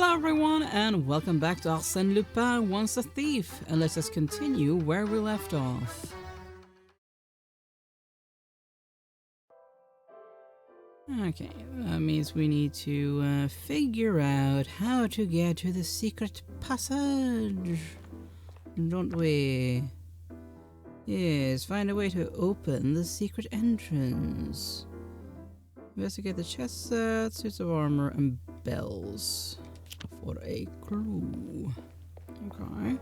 Hello everyone, and welcome back to Arsene Lupin Once a Thief, and let us continue where we left off. Okay, that means we need to figure out how to get to the secret passage, don't we? Yes, find a way to open the secret entrance. Investigate the chest set, suits of armor, and bells for a clue. Okay.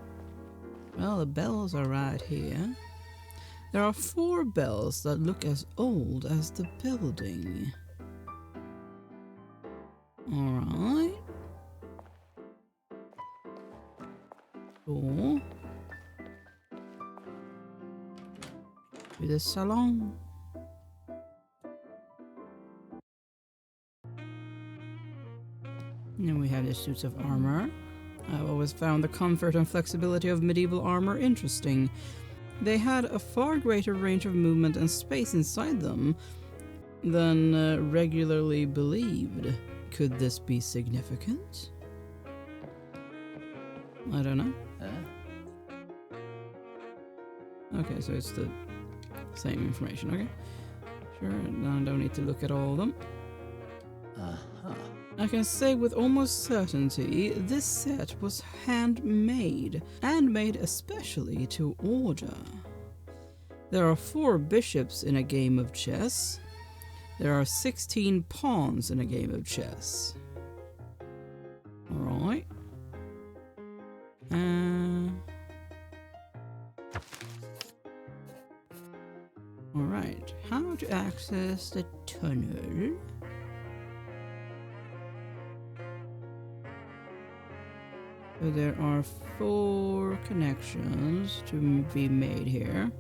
Well, the bells are right here. There are 4 bells that look as old as the building. Alright. Door. To the salon. And we have the suits of armor. I've always found the comfort and flexibility of medieval armor interesting. They had a far greater range of movement and space inside them than regularly believed. Could this be significant? I don't know. Okay, so it's the same information, okay. Sure, I don't need to look at all of them. I can say with almost certainty this set was handmade, and made especially to order. There are 4 bishops in a game of chess. There are 16 pawns in a game of chess. Alright. Alright, how to access the tunnel? So there are 4 connections to be made here.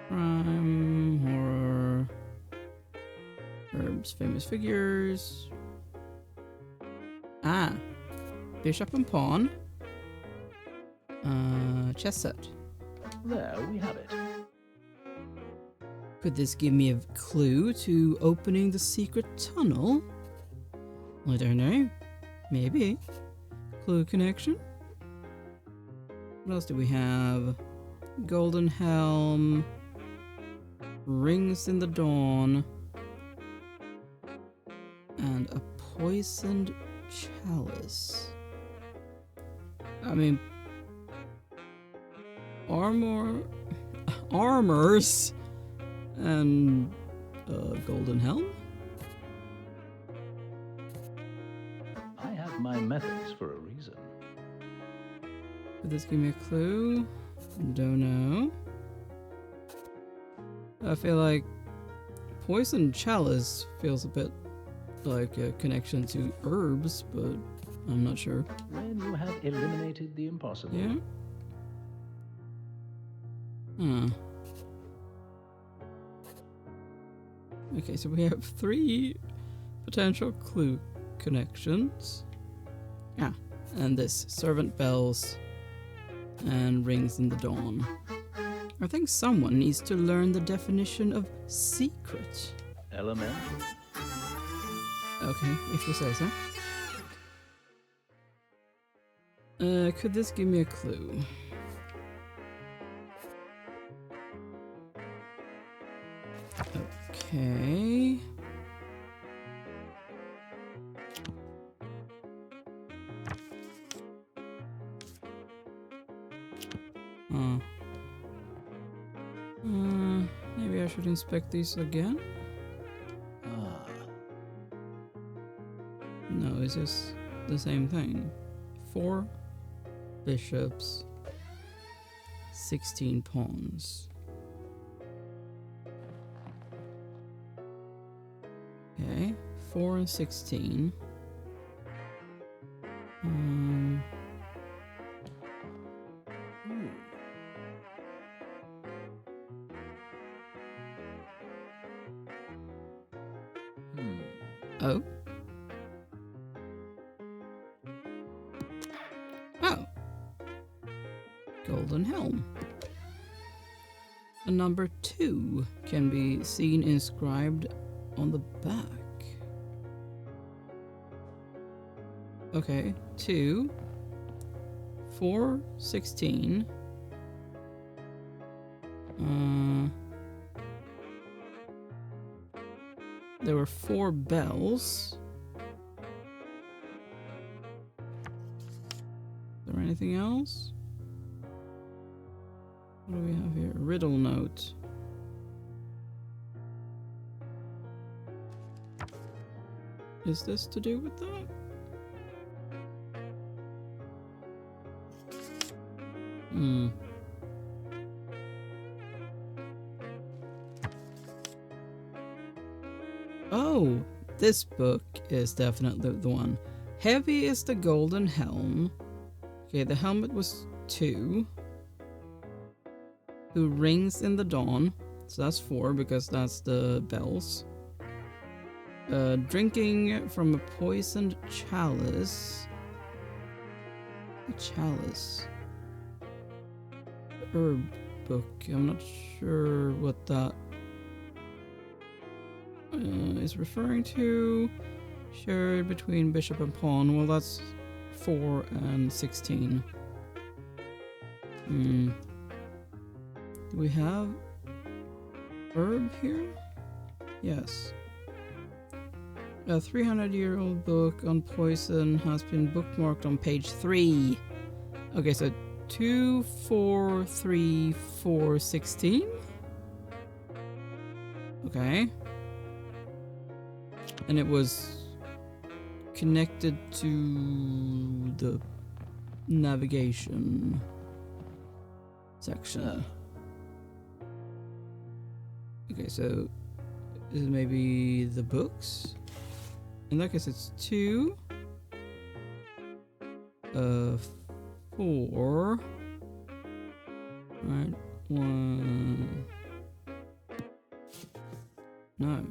Crime, horror, herbs, famous figures. Ah, bishop and pawn. Chess set. There we have it. Could this give me a clue to opening the secret tunnel? I don't know. Maybe. Clue connection. What else do we have? Golden helm. Rings in the dawn. And a poisoned chalice. I mean, armors and golden helm. I have my methods for a reason. Could this give me a clue? Don't know. I feel like poison chalice feels a bit like a connection to herbs, but I'm not sure. When you have eliminated the impossible. Yeah? Huh. Okay, so we have 3 potential clue connections. Ah, and this servant bells and rings in the dawn. I think someone needs to learn the definition of secret. Elemental. Okay, if you say so. Could this give me a clue? Okay. Maybe I should inspect these again? No, it's just the same thing. 4 bishops, 16 pawns. Okay, 4 and 16. Oh. Oh. Golden helm. The number 2 can be seen inscribed on the back. Okay, 2, 4, 16. There were 4 bells. Is there anything else? What do we have here? Riddle note. Is this to do with that? Oh, this book is definitely the one. Heavy is the golden helm. Okay, the helmet was 2. Who rings in the dawn. So that's 4 because that's the bells. Drinking from a poisoned chalice. A chalice. The herb book. I'm not sure what that is referring to. Shared between bishop and pawn. Well, that's 4 and 16. Do we have herb here? Yes. A 300-year-old book on poison has been bookmarked on page 3. Okay, so 2, 4, 3, 4, 16. Okay. And it was connected to the navigation section. Okay, so is it maybe the books? In that case, it's 2, 4, right? 1. No.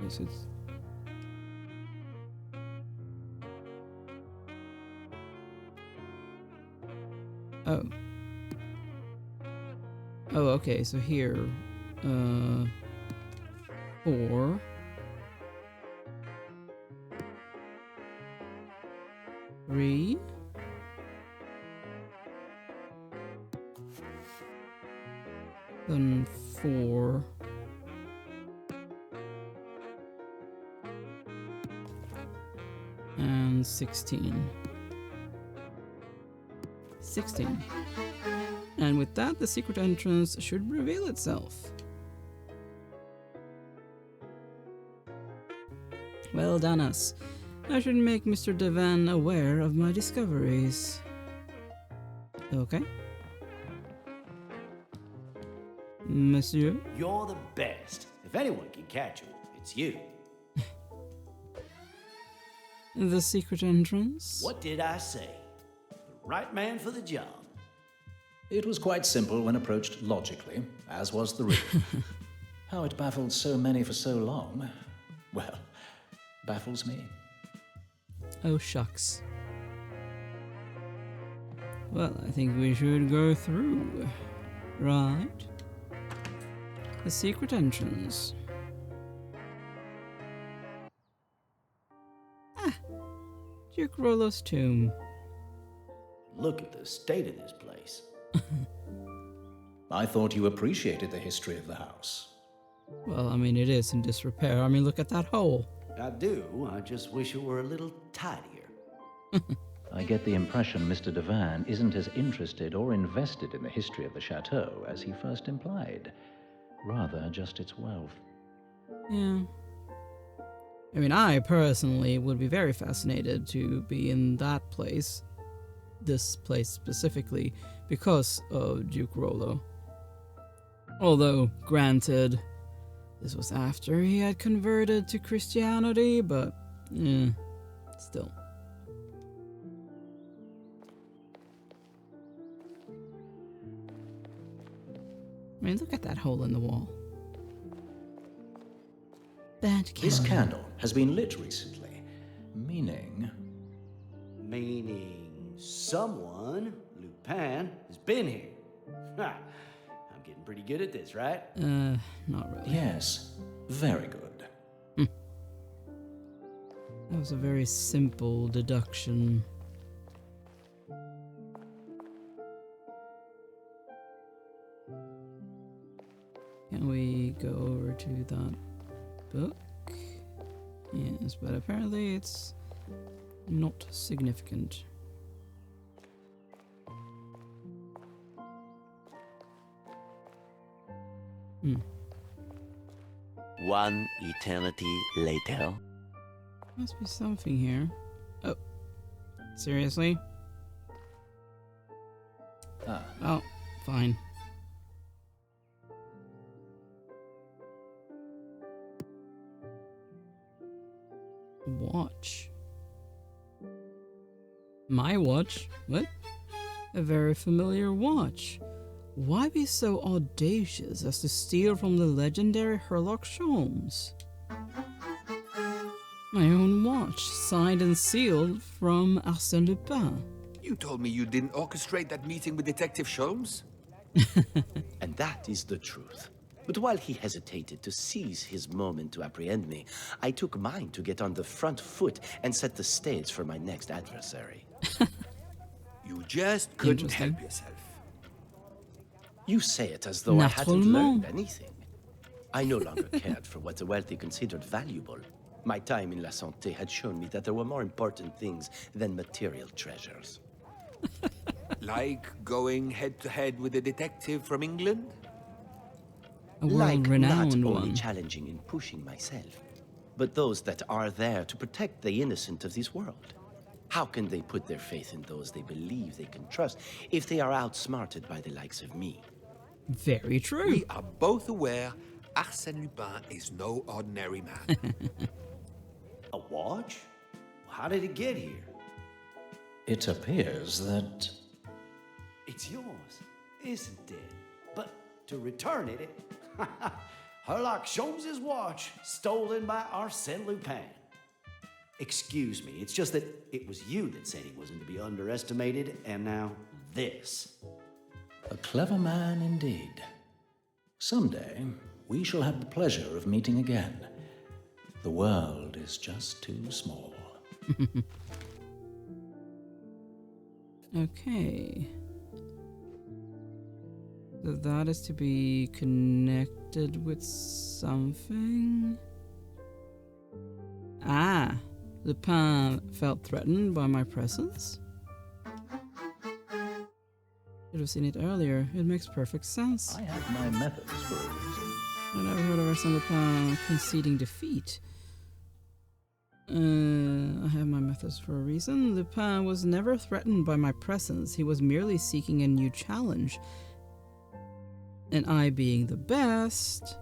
Yes, it's. Oh. Oh, okay, so here, 4. Three. Then 4. And 16. 16. And with that, the secret entrance should reveal itself. Well done us. I should make Mr. Devanne aware of my discoveries. Okay. Monsieur? You're the best. If anyone can catch you, it's you. The secret entrance? What did I say? The right man for the job. It was quite simple when approached logically, as was the riddle. How it baffled so many for so long, well, baffles me. Oh, shucks. Well, I think we should go through. Right? The secret entrance. Ah! Duke Rollo's tomb. Look at the state of this place. I thought you appreciated the history of the house. Well, I mean, it is in disrepair. I mean, look at that hole. I do. I just wish it were a little tidier. I get the impression Mr. Devanne isn't as interested or invested in the history of the chateau as he first implied. Rather, just its wealth. Yeah. I mean, I personally would be very fascinated to be in that place. This place specifically, because of Duke Rollo. Although, granted, this was after he had converted to Christianity, but, still. I mean, look at that hole in the wall. That candle. This candle has been lit recently, meaning Someone, Lupin, has been here. Ha! I'm getting pretty good at this, right? Not really. yes, very good. That was a very simple deduction. Can we go over to that book? Yes, but apparently it's not significant. One eternity later. Must be something here. Oh. Seriously? Ah, Oh, fine. Watch. My watch? What? A very familiar watch. Why be so audacious as to steal from the legendary Sherlock Holmes? My own watch, signed and sealed from Arsene Lupin. You told me you didn't orchestrate that meeting with Detective Sholmes? And that is the truth. But while he hesitated to seize his moment to apprehend me, I took mine to get on the front foot and set the stage for my next adversary. You just couldn't Interesting. help yourself. You say it as though I hadn't Naturellement. learned anything. I no longer cared for what the wealthy considered valuable. My time in La Santé had shown me that there were more important things than material treasures. Like going head-to-head with a detective from England? A Like not world-renowned only one. challenging and pushing myself, but those that are there to protect the innocent of this world. How can they put their faith in those they believe they can trust if they are outsmarted by the likes of me? Very true. We are both aware Arsene Lupin is no ordinary man. A watch? How did it get here? it appears that... It's yours, isn't it? But to return it, Sherlock Holmes's watch, stolen by Arsene Lupin. Excuse me, it's just that it was you that said he wasn't to be underestimated, and now this. A clever man indeed. Someday, we shall have the pleasure of meeting again. The world is just too small. Okay. So that is to be connected with something. Ah, Lupin felt threatened by my presence? Should have seen it earlier. It makes perfect sense. I have my methods for a reason. I never heard of Arsene Lupin conceding defeat. I have my methods for a reason. Lupin was never threatened by my presence. He was merely seeking a new challenge. And I being the best...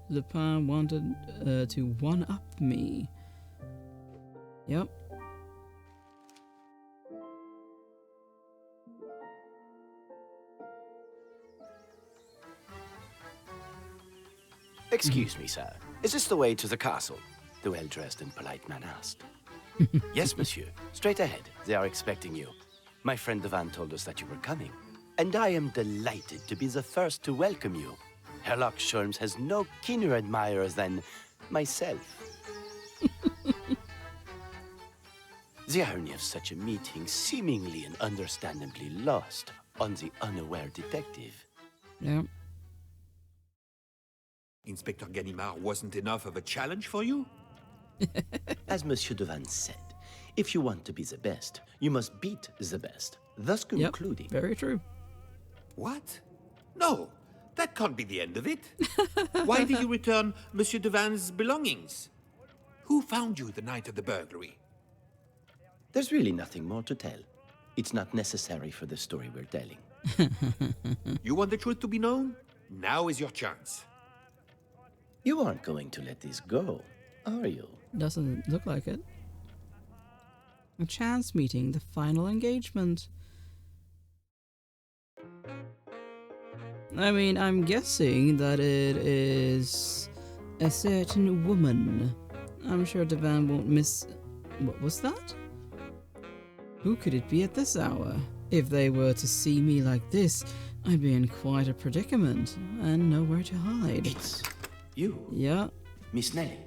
Lupin wanted to one-up me. Yep. Excuse me, sir. Is this the way to the castle? The well-dressed and polite man asked. Yes, monsieur. Straight ahead. They are expecting you. My friend Devanne told us that you were coming. And I am delighted to be the first to welcome you. Sherlock Holmes has no keener admirers than myself. The irony of such a meeting seemingly and understandably lost on the unaware detective. Yep. Inspector Ganimard wasn't enough of a challenge for you? As Monsieur Devanne said, if you want to be the best, you must beat the best, thus Yep. concluding. Very true. What? No, that can't be the end of it. Why did you return Monsieur Devanne's belongings? Who found you the night of the burglary? There's really nothing more to tell. It's not necessary for the story we're telling. You want the truth to be known? Now is your chance. You aren't going to let this go, are you? Doesn't look like it. A chance meeting, the final engagement. I mean, I'm guessing that it is a certain woman. I'm sure Devanne won't miss... What was that? Who could it be at this hour? If they were to see me like this, I'd be in quite a predicament and nowhere to hide. It's You, Yeah. Miss Nelly.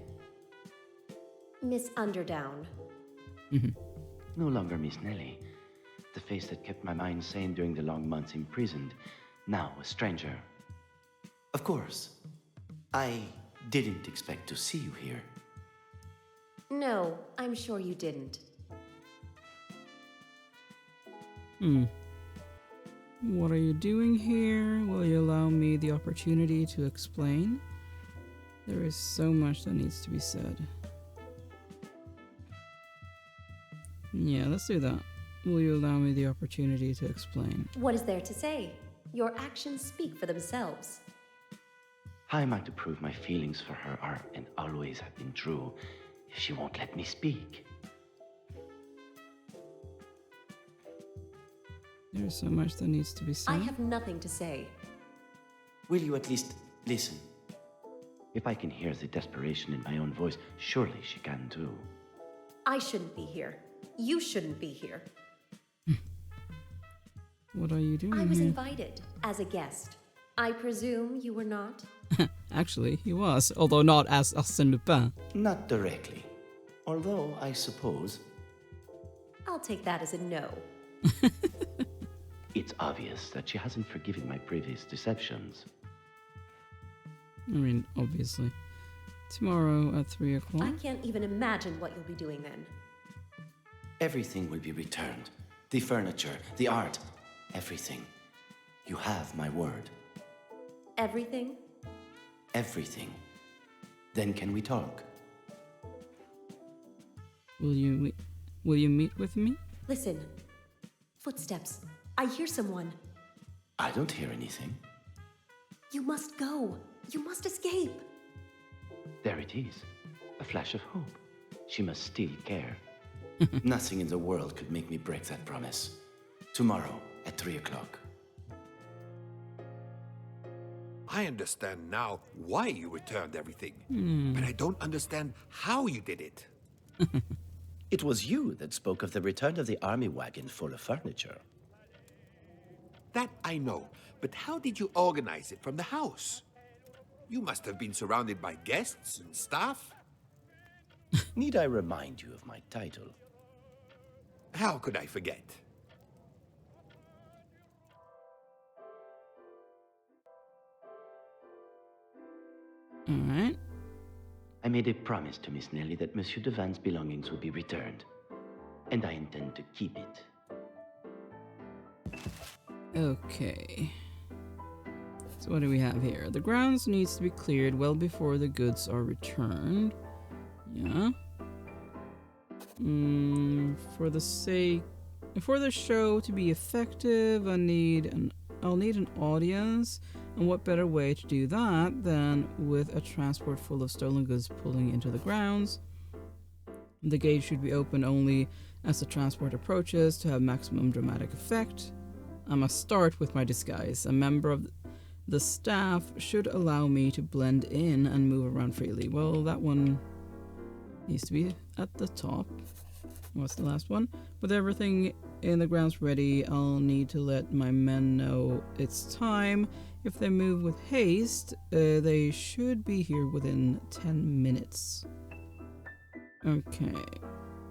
Miss Underdown. No longer Miss Nelly. The face that kept my mind sane during the long months imprisoned. Now a stranger. Of course. I didn't expect to see you here. No, I'm sure you didn't. What are you doing here? Will you allow me the opportunity to explain? There is so much that needs to be said. Yeah, let's do that. Will you allow me the opportunity to explain? What is there to say? Your actions speak for themselves. How am I to prove my feelings for her are and always have been true if she won't let me speak? There's so much that needs to be said. I have nothing to say. Will you at least listen? If I can hear the desperation in my own voice, surely she can too. I shouldn't be here. You shouldn't be here. What are you doing I was here? invited as a guest. I presume you were not? Actually, he was, although not as Arsene Lupin. Not directly. Although, I suppose, I'll take that as a no. it's obvious that she hasn't forgiven my previous deceptions. I mean, obviously. Tomorrow at 3 o'clock. I can't even imagine what you'll be doing then. Everything will be returned. The furniture, the art, everything. You have my word. Everything? Everything. Then can we talk? Will you meet with me? Listen. Footsteps. I hear someone. I don't hear anything. You must go. You must escape. There it is. A flash of hope. She must still care. Nothing in the world could make me break that promise. Tomorrow at 3 o'clock. I understand now why you returned everything, but I don't understand how you did it. It was you that spoke of the return of the army wagon full of furniture. That I know, but how did you organize it from the house? You must have been surrounded by guests and staff. Need I remind you of my title? How could I forget? Alright. I made a promise to Miss Nelly that Monsieur Devanne's belongings would be returned, and I intend to keep it. Okay. So what do we have here? The grounds needs to be cleared well before the goods are returned. Yeah. For the show to be effective, I'll need an audience, and what better way to do that than with a transport full of stolen goods pulling into the grounds. The gate should be opened only as the transport approaches to have maximum dramatic effect. I must start with my disguise. A member of the staff should allow me to blend in and move around freely. Well, that one needs to be at the top. What's the last one? With everything in the grounds ready, I'll need to let my men know it's time. If they move with haste, they should be here within 10 minutes. Okay.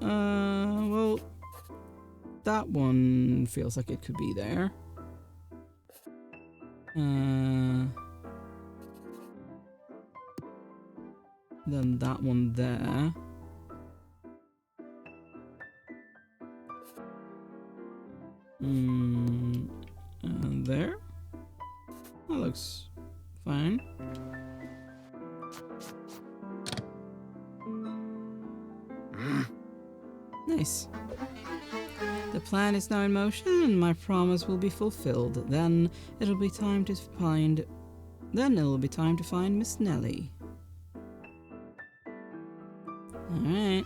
Well, that one feels like it could be there. Then that one there. And there. That looks fine. Nice. The plan is now in motion, and my promise will be fulfilled. Then it'll be time to find Miss Nelly. All right.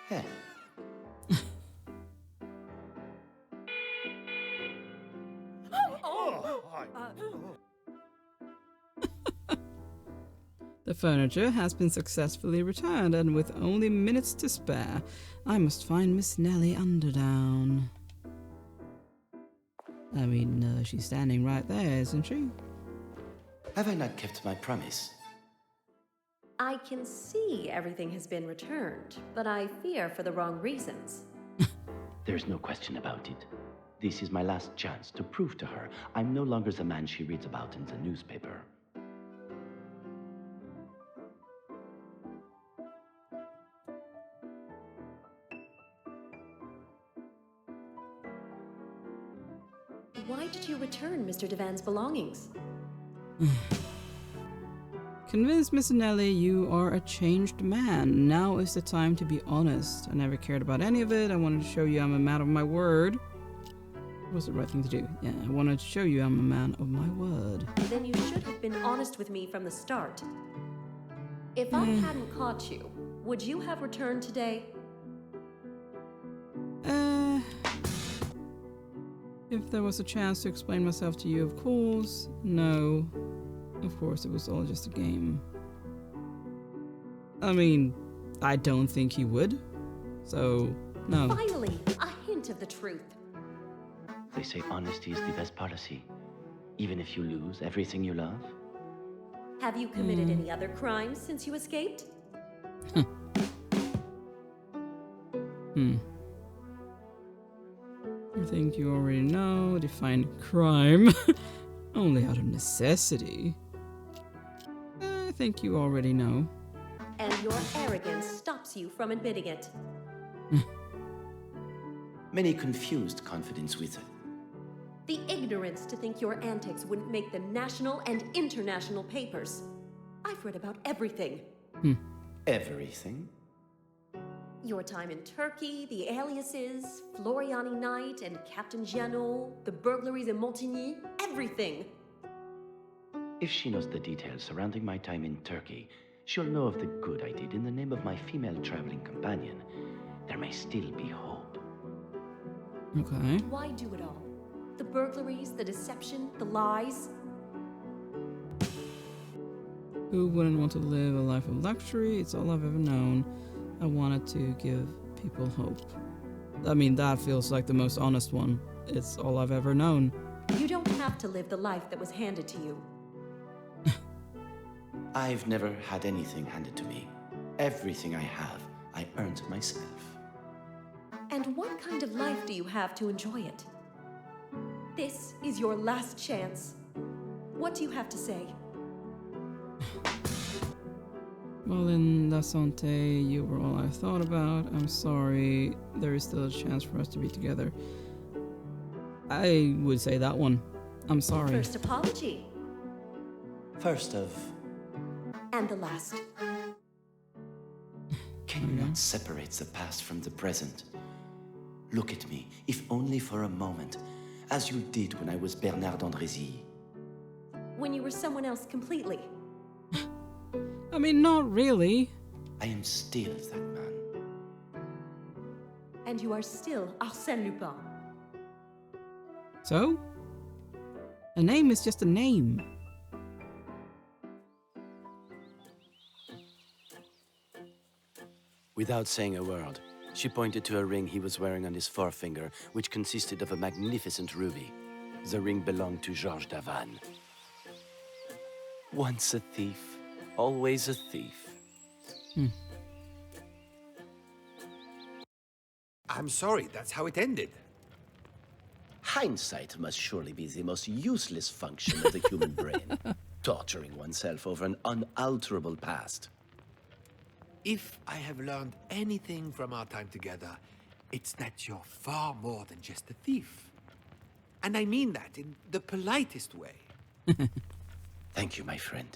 Hey. The furniture has been successfully returned, and with only minutes to spare, I must find Miss Nellie Underdown. I mean, she's standing right there, isn't she? Have I not kept my promise? I can see everything has been returned, but I fear for the wrong reasons. There's no question about it. This is my last chance to prove to her I'm no longer the man she reads about in the newspaper. Why did you return Mr. Devanne's belongings? Convince Miss Nellie you are a changed man. Now is the time to be honest. I never cared about any of it. I wanted to show you I'm a man of my word. What was the right thing to do? Yeah, I wanted to show you I'm a man of my word. Then you should have been honest with me from the start. If I hadn't caught you, would you have returned today? If there was a chance to explain myself to you, of course. No. Of course, it was all just a game. I mean, I don't think he would. So, no. Finally, a hint of the truth. They say honesty is the best policy, even if you lose everything you love. Have you committed any other crimes since you escaped? I think you already know. Define crime. Only out of necessity. I think you already know. And your arrogance stops you from admitting it. Many confused confidence with it. The ignorance to think your antics wouldn't make the national and international papers. I've read about everything. Everything? Your time in Turkey, the aliases, Floriani Night and Captain Giano, the burglaries in Montigny, everything. If she knows the details surrounding my time in Turkey, she'll know of the good I did in the name of my female traveling companion. There may still be hope. Okay. Why do it all? The burglaries, the deception, the lies. Who wouldn't want to live a life of luxury? It's all I've ever known. I wanted to give people hope. I mean, that feels like the most honest one. It's all I've ever known. You don't have to live the life that was handed to you. I've never had anything handed to me. Everything I have, I earned myself. And what kind of life do you have to enjoy it? This is your last chance. What do you have to say? Well, in La Santé, you were all I thought about. I'm sorry. There is still a chance for us to be together. I would say that one. I'm sorry. First apology. First of... And the last. Can you not separate the past from the present? Look at me, if only for a moment, as you did when I was Bernard d'Andrézy. When you were someone else completely. I mean, not really. I am still that man. And you are still Arsene Lupin. So? A name is just a name. Without saying a word, she pointed to a ring he was wearing on his forefinger, which consisted of a magnificent ruby. The ring belonged to Georges Devanne. Once a thief, always a thief. I'm sorry, that's how it ended. Hindsight must surely be the most useless function of the human brain, torturing oneself over an unalterable past. If I have learned anything from our time together, it's that you're far more than just a thief. And I mean that in the politest way. Thank you, my friend.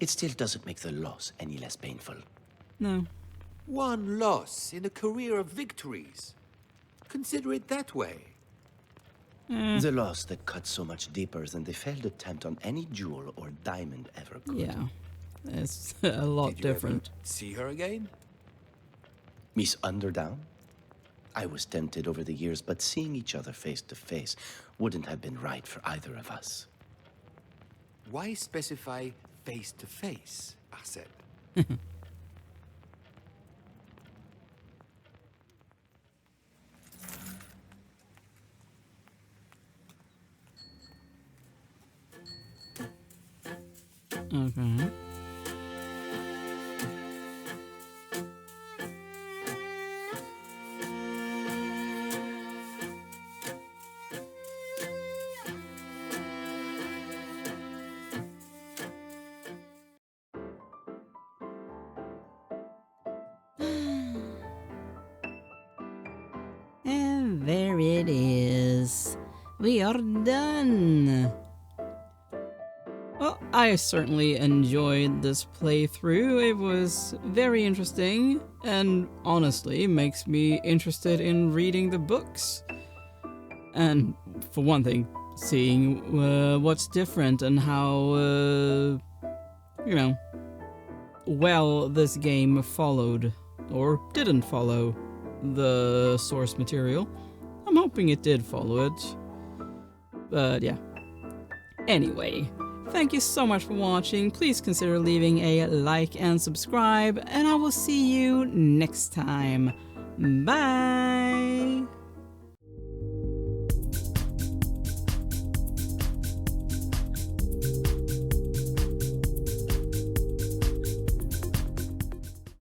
It still doesn't make the loss any less painful. No. One loss in a career of victories. Consider it that way. The loss that cut so much deeper than the failed attempt on any jewel or diamond ever could. Yeah. It's a lot Did you different. ever see her again? Miss Underdown? I was tempted over the years, but seeing each other face to face wouldn't have been right for either of us. Why specify face to face? Arsene. Okay. And there it is. We are done. Well, I certainly enjoyed this playthrough. It was very interesting and honestly makes me interested in reading the books. And for one thing, seeing what's different and how, well this game followed or didn't follow the source material. I'm hoping it did follow it. But yeah. Anyway, thank you so much for watching. Please consider leaving a like and subscribe, and I will see you next time. Bye!